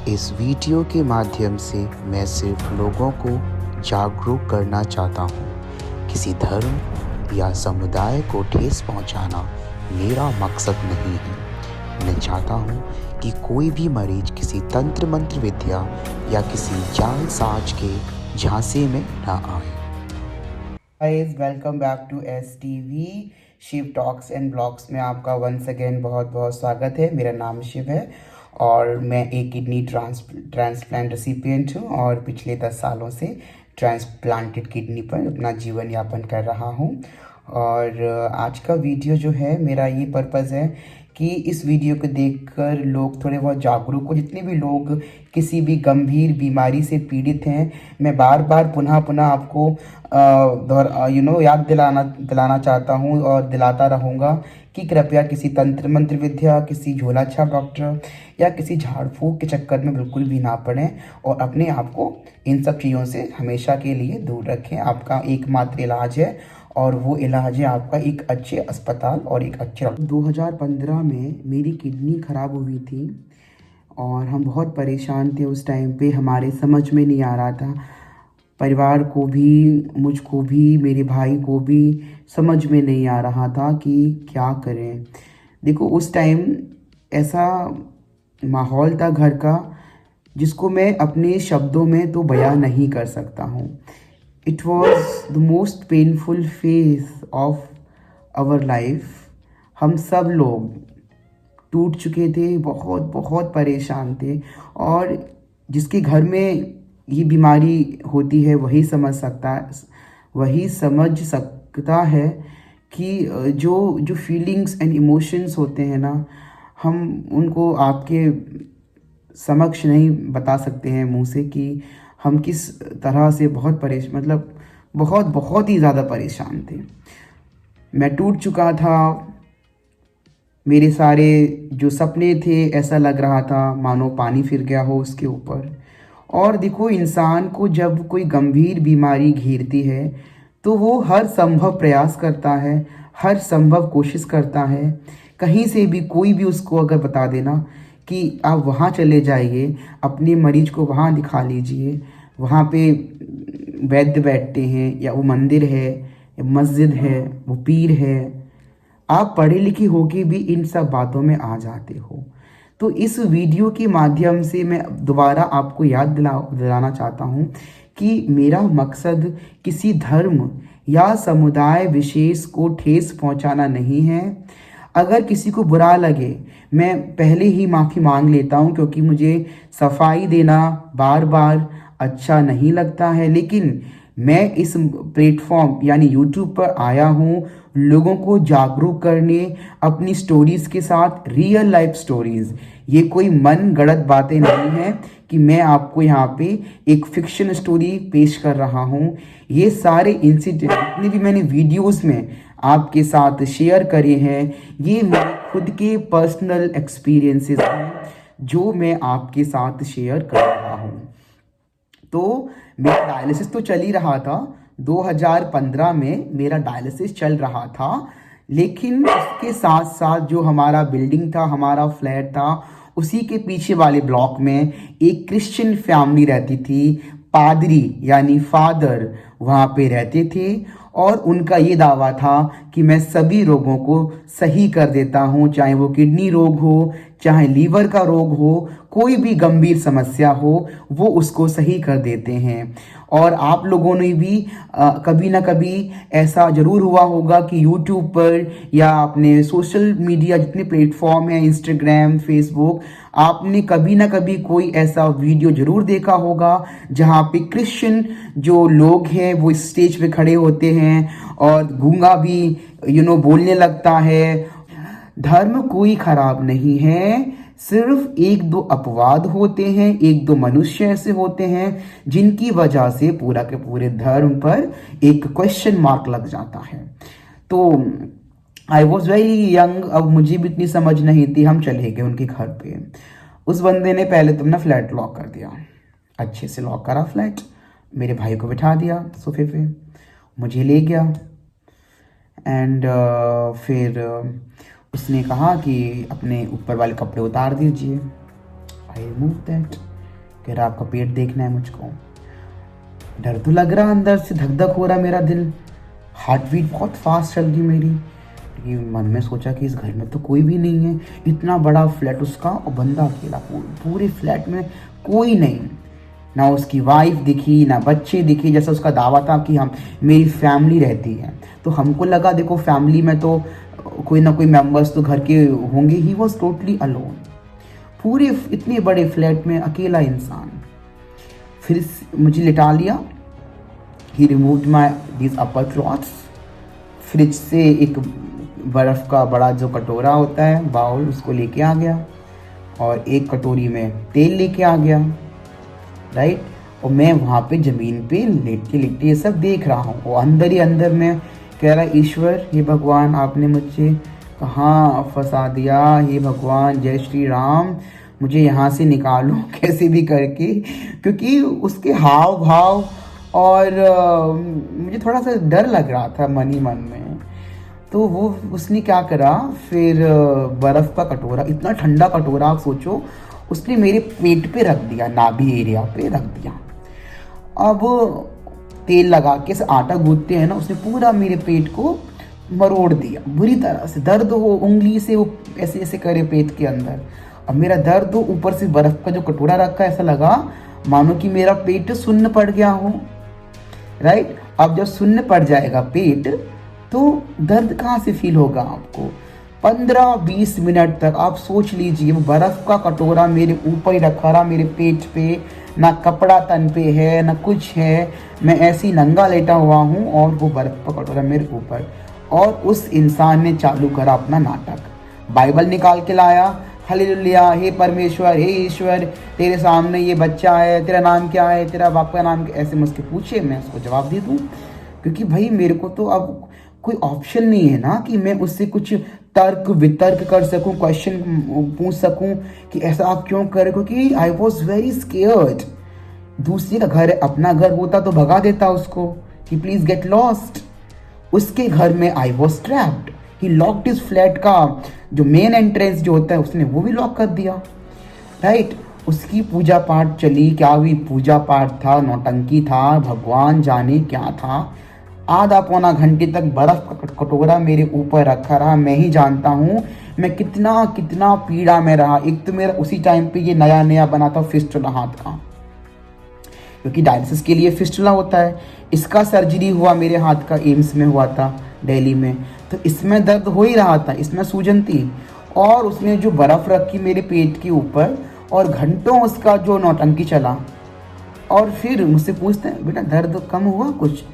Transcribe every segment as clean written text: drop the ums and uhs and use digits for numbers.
इस वीडियो के माध्यम से मैं सिर्फ लोगों को जागरूक करना चाहता हूँ। किसी धर्म या समुदाय को ठेस पहुँचाना मेरा मकसद नहीं है। मैं चाहता हूँ कि कोई भी मरीज किसी तंत्र मंत्र विद्या या किसी जालसाज के झांसे में ना आए। Guys, welcome back to STV Shiv talks and blogs में आपका वंस अगेन बहुत बहुत स्वागत है। मेरा नाम शिव है और मैं एक किडनी ट्रांसप्लांट रेसिपिएंट हूँ और पिछले 10 सालों से ट्रांसप्लांटेड किडनी पर अपना जीवन यापन कर रहा हूँ। और आज का वीडियो जो है, मेरा ये पर्पज़ है कि इस वीडियो को देखकर लोग थोड़े बहुत जागरूक हो। जितने भी लोग किसी भी गंभीर बीमारी से पीड़ित हैं, मैं बार बार पुनः आपको याद दिलाना चाहता हूँ और दिलाता रहूँगा कि कृपया किसी तंत्र मंत्र विद्या, किसी झोला छाप डॉक्टर या किसी झाड़ फूक के चक्कर में बिल्कुल भी ना पड़ें और अपने आप को इन सब चीज़ों से हमेशा के लिए दूर रखें। आपका एकमात्र इलाज है और वो इलाज है आपका एक अच्छे अस्पताल और एक अच्छे 2015 में मेरी किडनी ख़राब हुई थी और हम बहुत परेशान थे उस टाइम पे। हमारे समझ में नहीं आ रहा था, परिवार को भी, मुझको भी, मेरे भाई को भी समझ में नहीं आ रहा था कि क्या करें। देखो, उस टाइम ऐसा माहौल था घर का जिसको मैं अपने शब्दों में तो बयां नहीं कर सकता हूँ। It was the most painful phase of our life. हम सब लोग टूट चुके थे, बहुत बहुत परेशान थे और जिसके घर में ये बीमारी होती है वही समझ सकता है कि जो फीलिंग्स एंड इमोशंस होते हैं ना, हम उनको आपके समक्ष नहीं बता सकते हैं मुंह से कि हम किस तरह से बहुत ही ज़्यादा परेशान थे। मैं टूट चुका था। मेरे सारे जो सपने थे, ऐसा लग रहा था मानो पानी फिर गया हो उसके ऊपर। और देखो, इंसान को जब कोई गंभीर बीमारी घेरती है तो वो हर संभव प्रयास करता है, हर संभव कोशिश करता है। कहीं से भी कोई भी उसको अगर बता देना कि आप वहाँ चले जाइए, अपने मरीज को वहाँ दिखा लीजिए, वहाँ पे वैद्य बैठते हैं, या वो मंदिर है, मस्जिद है, वो पीर है, आप पढ़े लिखे होके भी इन सब बातों में आ जाते हो। तो इस वीडियो के माध्यम से मैं दोबारा आपको याद दिलाना चाहता हूँ कि मेरा मकसद किसी धर्म या समुदाय विशेष को ठेस पहुँचाना नहीं है। अगर किसी को बुरा लगे, मैं पहले ही माफ़ी मांग लेता हूँ, क्योंकि मुझे सफाई देना बार बार अच्छा नहीं लगता है। लेकिन मैं इस प्लेटफॉर्म यानी यूट्यूब पर आया हूँ लोगों को जागरूक करने, अपनी स्टोरीज़ के साथ, रियल लाइफ स्टोरीज़। ये कोई मन गढ़ंत बातें नहीं हैं कि मैं आपको यहाँ पे एक फिक्शन स्टोरी पेश कर रहा हूँ। ये सारे इंसिडेंट जितने भी मैंने वीडियोस में आपके साथ शेयर करे हैं, ये मेरे खुद के पर्सनल एक्सपीरियंसेस हैं जो मैं आपके साथ शेयर कर रहा हूँ। तो मेरा डायलिसिस तो चल ही रहा था। 2015 में मेरा डायलिसिस चल रहा था, लेकिन उसके साथ साथ जो हमारा बिल्डिंग था, हमारा फ्लैट था, उसी के पीछे वाले ब्लॉक में एक क्रिश्चियन फैमिली रहती थी। पादरी यानी फादर वहाँ पे रहते थे और उनका ये दावा था कि मैं सभी रोगों को सही कर देता हूँ, चाहे वो किडनी रोग हो, चाहे लीवर का रोग हो, कोई भी गंभीर समस्या हो, वो उसको सही कर देते हैं। और आप लोगों ने भी कभी ना कभी ऐसा ज़रूर हुआ होगा कि यूट्यूब पर या अपने सोशल मीडिया जितने प्लेटफॉर्म हैं, इंस्टाग्राम, फेसबुक, आपने कभी ना कभी कोई ऐसा वीडियो ज़रूर देखा होगा जहाँ पे क्रिश्चियन जो लोग हैं वो स्टेज पे खड़े होते हैं और गूंगा भी बोलने लगता है। धर्म कोई खराब नहीं है, सिर्फ एक दो अपवाद होते हैं, एक दो मनुष्य ऐसे होते हैं जिनकी वजह से पूरा के पूरे धर्म पर एक क्वेश्चन मार्क लग जाता है। तो आई वॉज वेरी यंग, अब मुझे भी इतनी समझ नहीं थी। हम चले गए उनके घर पे। उस बंदे ने पहले तो अपना फ्लैट लॉक कर दिया, अच्छे से लॉक करा फ्लैट, मेरे भाई को बिठा दिया सोफे पे, मुझे ले गया एंड फिर उसने कहा कि अपने ऊपर वाले कपड़े उतार दीजिए। आई रिमूव दैट कह रहा आपका पेट देखना है मुझको। डर तो लग रहा, अंदर से धक धक हो रहा मेरा दिल, हार्ट बीट बहुत फास्ट चल रही मेरी। लेकिन मन में सोचा कि इस घर में तो कोई भी नहीं है, इतना बड़ा फ्लैट उसका और बंदा अकेला, पूरे फ्लैट में कोई नहीं, ना उसकी वाइफ दिखी ना बच्चे दिखे। जैसा उसका दावा था कि हम मेरी फैमिली रहती है, तो हमको लगा देखो फैमिली में तो कोई ना कोई मेंबर्स तो घर के होंगे। ही वॉज टोटली अलोन, पूरे इतने बड़े फ्लैट में अकेला इंसान। फिर मुझे लिटा लिया। He removed my this upper clothes. Fridge से एक बर्फ़ का बड़ा जो कटोरा होता है, बाउल, उसको लेके आ गया और एक कटोरी में तेल लेके आ गया, राइट। और मैं वहाँ पे ज़मीन पे लेटे लेटे ये सब देख रहा हूँ। और अंदर ही अंदर मैं कह रहा, ईश्वर, हे भगवान, आपने मुझे कहाँ फंसा दिया, हे भगवान, जय श्री राम, मुझे यहाँ से निकालो कैसे भी करके। क्योंकि उसके हाव भाव और मुझे थोड़ा सा डर लग रहा था मन ही मन में। तो वो उसने क्या करा, फिर बर्फ़ का कटोरा, इतना ठंडा कटोरा आप सोचो, उसने मेरे पेट पे रख दिया, नाभि एरिया पे रख दिया। अब तेल लगा के से आटा गूंथते हैं ना, उसने पूरा मेरे पेट को मरोड़ दिया बुरी तरह से। दर्द हो, उंगली से वो ऐसे ऐसे करे पेट के अंदर। अब मेरा दर्द हो, ऊपर से बर्फ़ का जो कटोरा रखा, ऐसा लगा मानो कि मेरा पेट शून्य पड़ गया हो, राइट। अब जब शून्य पड़ जाएगा पेट तो दर्द कहाँ से फील होगा आपको। 15-20 मिनट तक आप सोच लीजिए, वो बर्फ़ का कटोरा मेरे ऊपर ही रखा रहा, मेरे पेट पे, ना कपड़ा तन पे है ना कुछ है, मैं ऐसे ही नंगा लेटा हुआ हूँ और वो बर्फ़ का कटोरा मेरे ऊपर। और उस इंसान ने चालू करा अपना नाटक, बाइबल निकाल के लाया, हालेलुया, हे परमेश्वर, हे ईश्वर, तेरे सामने ये बच्चा है, तेरा नाम क्या है, तेरा बाप का नाम क्या, ऐसे मुझसे पूछे, मैं उसको जवाब दे दूँ। क्योंकि भाई मेरे को तो अब कोई ऑप्शन नहीं है ना कि मैं उससे कुछ तर्क वितर्क कर सकूं, क्वेश्चन पूछ सकूं कि ऐसा आप क्यों कर रहे हो, क्योंकि आई वॉज वेरी स्केयर्ड। दूसरे का घर है, अपना घर होता तो भगा देता उसको कि प्लीज गेट लॉस्ट। उसके घर में I was trapped. He locked his flat का जो मेन एंट्रेंस जो होता है उसने वो भी लॉक कर दिया, राइट। उसकी पूजा पाठ चली, क्या हुई पूजा पाठ था, नौटंकी था, भगवान जाने क्या था। आधा पौना घंटे तक बर्फ़ का कटोरा मेरे ऊपर रखा रहा। मैं ही जानता हूँ मैं कितना कितना पीड़ा में रहा। एक तो मेरा उसी टाइम पे ये नया नया बना था फिस्टुला हाथ का, क्योंकि डायलिसिस के लिए फिस्टुला होता है। इसका सर्जरी हुआ मेरे हाथ का, एम्स में हुआ था दिल्ली में, तो इसमें दर्द हो ही रहा था, इसमें सूजन थी। और उसने जो बर्फ़ रखी मेरे पेट के ऊपर और घंटों उसका जो नौटंकी चला। और फिर मुझसे पूछते हैं, बेटा दर्द कम हुआ कुछ?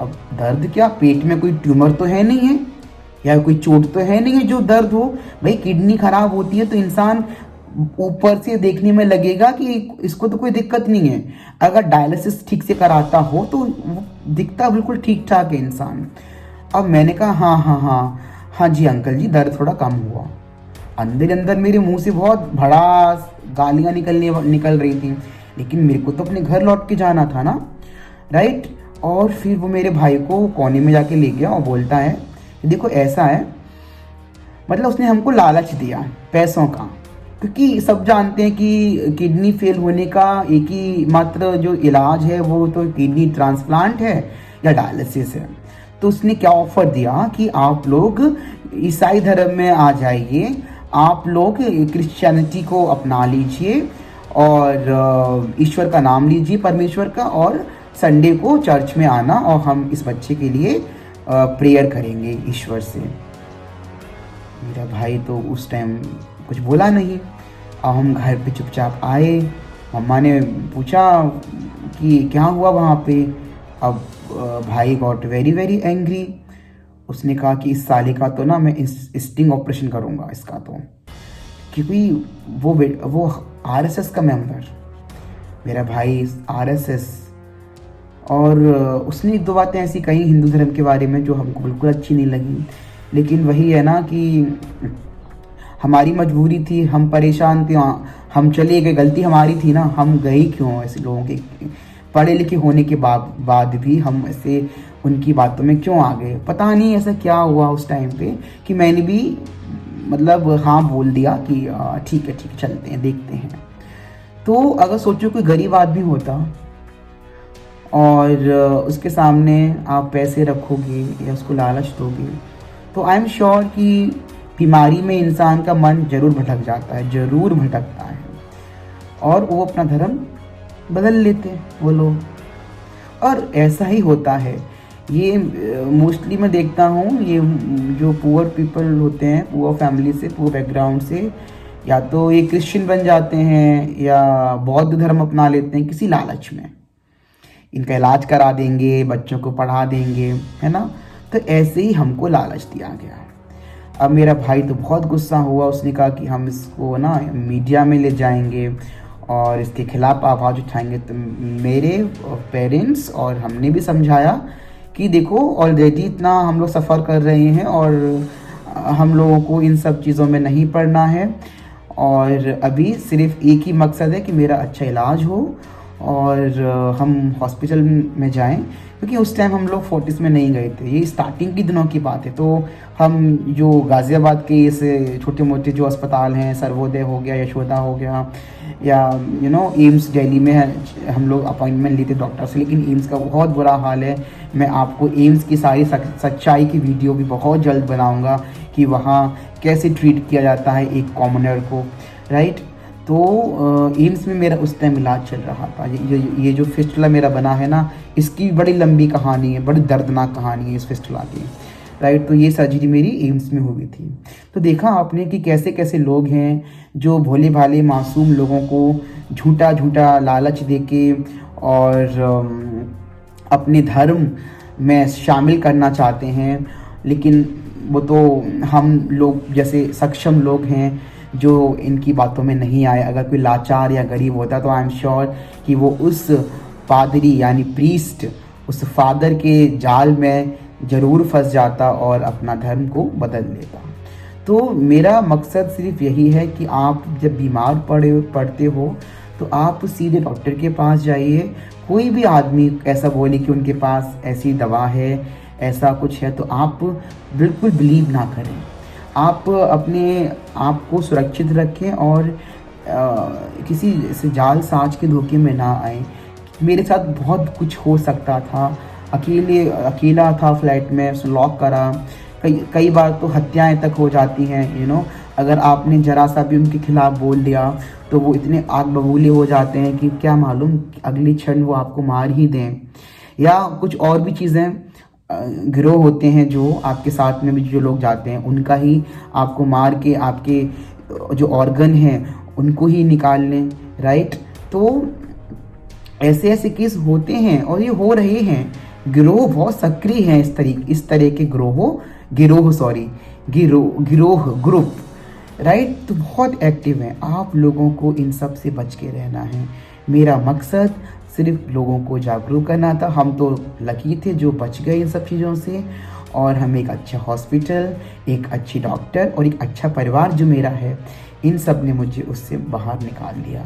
अब दर्द क्या, पेट में कोई ट्यूमर तो है नहीं है या कोई चोट तो है नहीं है जो दर्द हो। भाई किडनी खराब होती है तो इंसान ऊपर से देखने में लगेगा कि इसको तो कोई दिक्कत नहीं है, अगर डायलिसिस ठीक से कराता हो तो दिखता बिल्कुल ठीक ठाक है इंसान। अब मैंने कहा हाँ हाँ हाँ हाँ जी अंकल जी, दर्द थोड़ा कम हुआ। अंदर अंदर मेरे मुंह से बहुत भड़ास गालियाँ निकल रही थी, लेकिन मेरे को तो अपने घर लौट के जाना था ना, राइट। और फिर वो मेरे भाई को कोने में जाके ले गया और बोलता है, देखो ऐसा है, मतलब उसने हमको लालच दिया पैसों का, क्योंकि सब जानते हैं कि किडनी फेल होने का एक ही मात्र जो इलाज है वो तो किडनी ट्रांसप्लांट है या डायलिसिस है। तो उसने क्या ऑफर दिया कि आप लोग ईसाई धर्म में आ जाइए, आप लोग क्रिश्चियनिटी को अपना लीजिए और ईश्वर का नाम लीजिए, परमेश्वर का, और संडे को चर्च में आना और हम इस बच्चे के लिए प्रेयर करेंगे ईश्वर से। मेरा भाई तो उस टाइम कुछ बोला नहीं। अब हम घर पे चुपचाप आए, मम्मा ने पूछा कि क्या हुआ वहाँ पे। अब भाई गॉट वेरी वेरी एंग्री। उसने कहा कि इस साले का तो ना मैं स्टिंग ऑपरेशन करूँगा इसका तो, क्योंकि वो आरएसएस का मेंबर, मेरा भाई आरएसएस। और उसने एक दो बातें ऐसी कही हिंदू धर्म के बारे में जो हमको बिल्कुल अच्छी नहीं लगी, लेकिन वही है ना कि हमारी मजबूरी थी, हम परेशान थे, हम चले गए, गलती हमारी थी ना, हम गए क्यों ऐसे लोगों के पढ़े लिखे होने के बाद भी हम ऐसे उनकी बातों में क्यों आ गए। पता नहीं ऐसा क्या हुआ उस टाइम पे कि मैंने भी मतलब हाँ बोल दिया कि ठीक है चलते हैं देखते हैं। तो अगर सोचो कोई गरीब आदमी होता और उसके सामने आप पैसे रखोगे या उसको लालच दोगे, तो आई एम श्योर कि बीमारी में इंसान का मन जरूर भटक जाता है, जरूर भटकता है, और वो अपना धर्म बदल लेते हैं वो लोग। और ऐसा ही होता है, ये मोस्टली मैं देखता हूँ, ये जो पुअर पीपल होते हैं, पुअर फैमिली से, पुअर बैकग्राउंड से, या तो ये क्रिश्चियन बन जाते हैं या बौद्ध धर्म अपना लेते हैं किसी लालच में। इनका इलाज करा देंगे, बच्चों को पढ़ा देंगे, है ना। तो ऐसे ही हमको लालच दिया गया। अब मेरा भाई तो बहुत गुस्सा हुआ, उसने कहा कि हम इसको ना मीडिया में ले जाएंगे और इसके खिलाफ आवाज़ उठाएंगे। तो मेरे पेरेंट्स और हमने भी समझाया कि देखो ऑलरेडी इतना हम लोग सफ़र कर रहे हैं और हम लोगों को इन सब चीज़ों में नहीं पड़ना है, और अभी सिर्फ एक ही मकसद है कि मेरा अच्छा इलाज हो और हम हॉस्पिटल में जाएं, क्योंकि उस टाइम हम लोग फोर्टिस में नहीं गए थे, ये स्टार्टिंग के दिनों की बात है। तो हम जो गाज़ियाबाद के इस छोटे मोटे जो अस्पताल हैं, सर्वोदय हो गया, यशोदा हो गया, या एम्स दिल्ली में है, हम लोग अपॉइंटमेंट लेते डॉक्टर से, लेकिन एम्स का बहुत बुरा हाल है। मैं आपको एम्स की सारी सच्चाई की वीडियो भी बहुत जल्द बनाऊँगा कि वहाँ कैसे ट्रीट किया जाता है एक कॉमनर को, राइट। तो एम्स में मेरा उस टाइम इलाज चल रहा था। ये जो फिस्टुला मेरा बना है ना, इसकी बड़ी लंबी कहानी है, बड़ी दर्दनाक कहानी है इस फिस्टुला की, राइट। तो ये सर्जरी मेरी एम्स में हुई थी। तो देखा आपने कि कैसे कैसे लोग हैं जो भोले भाले मासूम लोगों को झूठा झूठा लालच देके और अपने धर्म में शामिल करना चाहते हैं, लेकिन वो तो हम लोग जैसे सक्षम लोग हैं जो इनकी बातों में नहीं आए। अगर कोई लाचार या गरीब होता तो आई एम श्योर कि वो उस पादरी यानी प्रीस्ट, उस फादर के जाल में ज़रूर फंस जाता और अपना धर्म को बदल लेता। तो मेरा मकसद सिर्फ यही है कि आप जब बीमार पड़ते हो तो आप सीधे डॉक्टर के पास जाइए। कोई भी आदमी ऐसा बोले कि उनके पास ऐसी दवा है, ऐसा कुछ है, तो आप बिल्कुल बिलीव ना करें। आप अपने आप को सुरक्षित रखें और किसी से जाल साज के धोखे में ना आए। मेरे साथ बहुत कुछ हो सकता था, अकेला था फ्लैट में, लॉक करा, कई बार तो हत्याएं तक हो जाती हैं। अगर आपने ज़रा सा भी उनके खिलाफ़ बोल दिया तो वो इतने आग बबूले हो जाते हैं कि क्या मालूम अगली क्षण वो आपको मार ही दें। या कुछ और भी चीज़ें, गिरोह होते हैं जो आपके साथ में भी जो लोग जाते हैं, उनका ही आपको मार के आपके जो ऑर्गन हैं उनको ही निकाल लें, राइट। तो ऐसे ऐसे केस होते हैं और ये हो रहे हैं। गिरोह बहुत सक्रिय हैं, इस तरह के गिरोह ग्रुप, राइट। तो बहुत एक्टिव हैं। आप लोगों को इन सब से बच के रहना है। मेरा मकसद सिर्फ लोगों को जागरूक करना था। हम तो लकी थे जो बच गए इन सब चीज़ों से, और हमें एक अच्छा हॉस्पिटल, एक अच्छी डॉक्टर और एक अच्छा परिवार जो मेरा है, इन सब ने मुझे उससे बाहर निकाल दिया,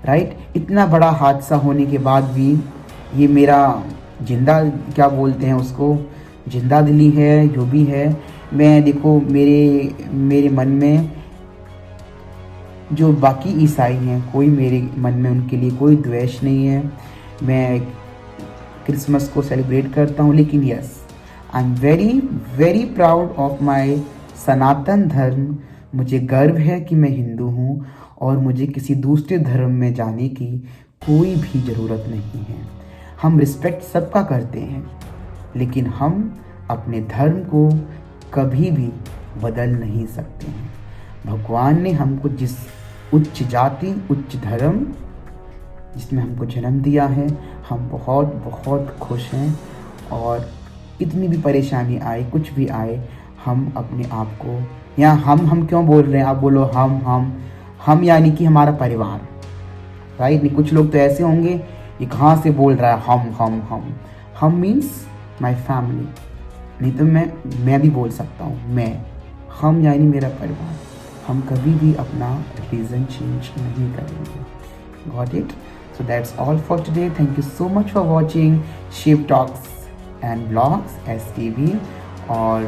राइट। इतना बड़ा हादसा होने के बाद भी ये मेरा जिंदा, क्या बोलते हैं उसको, जिंदा दिली है, जो भी है। मैं देखो मेरे मन में जो बाकी ईसाई हैं, कोई मेरे मन में उनके लिए कोई द्वेष नहीं है। मैं क्रिसमस को सेलिब्रेट करता हूँ, लेकिन yes, I am very very proud of my Sanatan Dharma. मुझे गर्व है कि मैं हिंदू हूँ और मुझे किसी दूसरे धर्म में जाने की कोई भी ज़रूरत नहीं है। हम रिस्पेक्ट सबका करते हैं, लेकिन हम अपने धर्म को कभी भी बदल नहीं सकते हैं। भगवान ने हमको जिस उच्च जाति, उच्च धर्म जिसमें हमको जन्म दिया है, हम बहुत बहुत खुश हैं। और कितनी भी परेशानी आए, कुछ भी आए, हम अपने आप को, या हम क्यों बोल रहे हैं, आप बोलो हम यानी कि हमारा परिवार, राइट। नहीं, कुछ लोग तो ऐसे होंगे ये कहाँ से बोल रहा है हम मीन्स माय फैमिली। नहीं तो मैं भी बोल सकता हूँ, हम यानी मेरा परिवार। हम कभी भी अपना रीज़न चेंज नहीं करेंगे। Got it? So that's all for today. Thank you so much for watching Shiv talks and blogs STV। और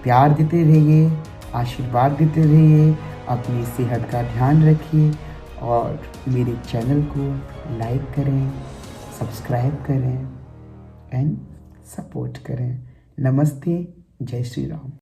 प्यार देते रहिए, आशीर्वाद देते रहिए, अपनी सेहत का ध्यान रखिए और मेरे चैनल को लाइक करें, सब्सक्राइब करें एंड सपोर्ट करें। नमस्ते, जय श्री राम।